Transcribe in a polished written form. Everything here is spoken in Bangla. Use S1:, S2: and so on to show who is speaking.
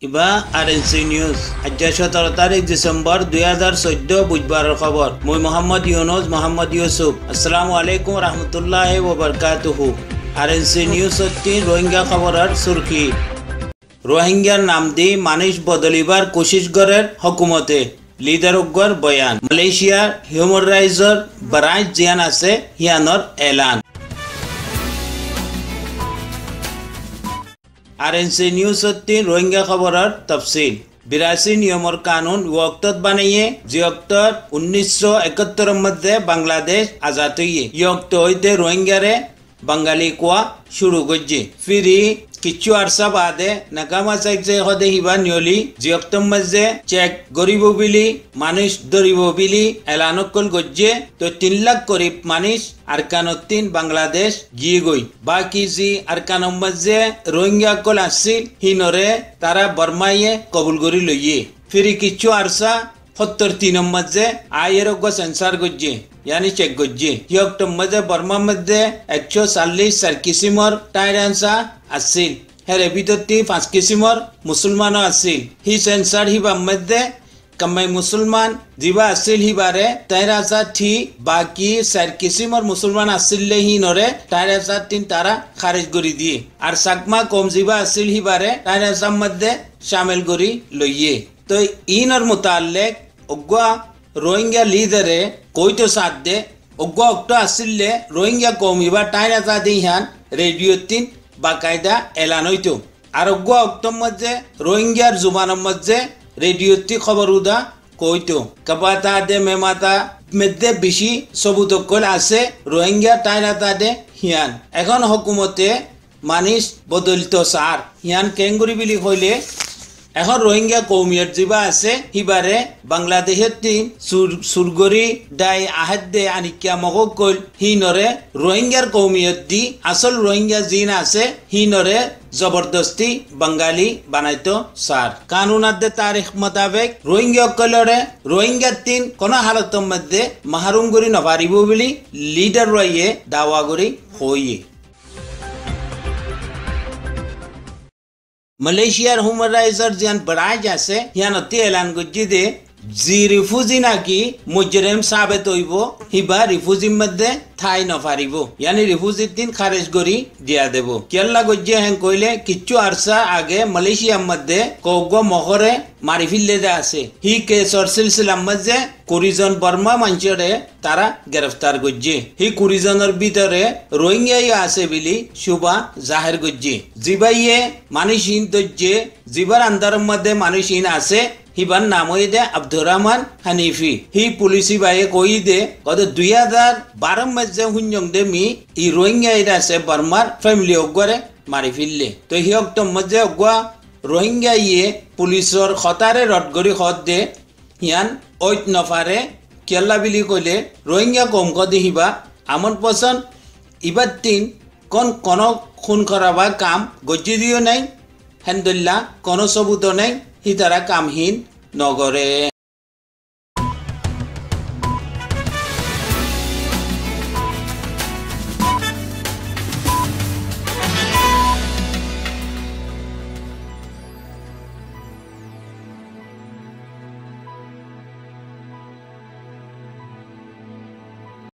S1: ইবা আরএনসি নিউজ আজ 17 তারিখ ডিসেম্বর 2014 বুধবারের খবর মই মোহাম্মদ ইউনুস মোহাম্মদ ইউসুফ আসসালামু আলাইকুম রহমতুল্লাহি ওয়া বারাকাতুহু আরএনসি নিউজ হচ্ছে রোহিঙ্গা খবরের সুরখি রোহিঙ্গার নাম দি মানুষ বদলিবার কোশিশ করের হুকুমতে লিডার উগ্র বয়ান মালয়েশিয়ার হিউম্যান রাইটসর ব্রাঞ্চ জিয়ান আছে হিয়ানর এলান আরএনসি নিউজ হচ্ছে রোহিঙ্গা খবরের তফসিল 82 নিয়মর কানুন ওয়াক্তত বানাইয়ে জিয়ক্তর 1971 মধ্যে বাংলাদেশ আজাদ হইয়ে ইয়ক্ত হইতে রোহিঙ্গারে বাঙালি কোয়া শুরু করছে ফিরি কিছু আরসা বাদে নাকামা চাইছে হদে হিবা নিয়লি জিয়ক্তম মধ্যে চেক গরিব বিলি মানুষ দরিব বিলি এলানকল গজ্জে তো 3 লাখ গরিব মানুষ আরকানত্তিন বাংলাদেশ গিয়ে গই বাকি জি আরকানম মধ্যে রোহিঙ্গা কল আসছিল হিনরে তারা বর্মাইয়ে কবুল করি লইয়ে ফিরি কিছু আরসা 73 মধ্যে আয়ের সেন্সার গজ্জে यानी चेक गज्जे हियक्टम मध्य बर्मा मध्य 140 किसिमर टायरांसा आसिल हेरे भितरती 5 किसिमर मुसलमान आसिल हि सेंसार हिबा मध्य कमाई मुसलमान जिबा आसिल हिबारे टायरांसा थी बाकी 4 किसिमर मुसलमान आसिल हि नरे टायरांसा 3 तारा खारिज करि दिए और सकमा कम जिबा आसिल हिबारे टायरांसा मध्य शामिल करि लइए तो इनर मुताल्लिक उग्वा रोहिंग्या लीडरे कोई तो साथ दे उग्वा उक्तो आसिल्ले रोहिंग्या कौमिबा टाइना साथी ह्यान रेडियो तीन बाकायदा एलान होइतो और उग्वा उक्तो मध्य रोहिंग्या जुबान मध्य रेडियो ती खबर उदा कोइतो कबाता दे मेमाता मध्य बिशी सबूत कल आसे रोहिंग्या टाइना साथी ह्यान এখন হুকুমতে মানিস বদলিত সার ह्यान কেঙ্গুরি বিলি কইলে এখন রোহিঙ্গা কৌমিয়ত জিবা আছে হিবারে বাংলাদেশের তিন সুরগরি ডাই আহাদে আনিকিয়া মগকল হিনরে রোহিঙ্গার কৌমিয়ত দি আসল রোহিঙ্গা জিন আছে হিনরে জবরদস্তি বাঙালি বানাইতো সার কানুনাতে তারিখ মোতাবেক রোহিঙ্গা কলরে রোহিঙ্গা তিন কোন হালতের মধ্যে মাহরুম করি নপারিব বলি লিডার রয়ে দাওয়া করি হইয়ে मलेशियार ह्यूमन राइट्सर जियान बड़ाई जासे हियान अति ऐलान गज्जी दे जी रिफ्यूजी ना की मुजरिम साबित होइबो हिबा रिफ्यूजी मध्य थाई नफारिबो यानी रिफ्यूजी तीन खारिज करी दिया देबो केल्ला गज्जे हें कइले किच्छु आरसा आगे मलेशिया मध्य कोगो मखरे मारि फिल्ले दे आसे हि केसर सिलसिला मध्य कुरिजन बर्मा मानचरे तारा गिरफ्तार गज्जे हि कुरिजनर ভিতরে রোহিঙ্গাই আছে বিলি শুবা জাহির গজ্জে জিবাইয়ে মানুষিন দজ্জে জিবার আন্দার মধ্যে মানুষিন আছে হিবার নাম হই দে আব্দুর রহমান হানিফি হি পুলিশি বাইয়ে কই দে গত 2012 মধ্যে হুঞ্জং দে মি ই রোহিঙ্গা ইরা আছে বর্মার ফ্যামিলি ওগরে মারি ফিললে তো হি অক্টম মধ্যে ওগা রোহিঙ্গা ইয়ে পুলিশর খতারে রটগরি খত দে হিয়ান ওইট নফারে কেল্লা বিলি কইলে রোহিঙ্গা কম কদি হিবা আমন পছন্দ ইবার তিন কোন খুন করাবা কাম গজ্জি দিও নাই হেন্দুল্লাহ কোন সবুত নাই হি তারা কামহীন নগরে।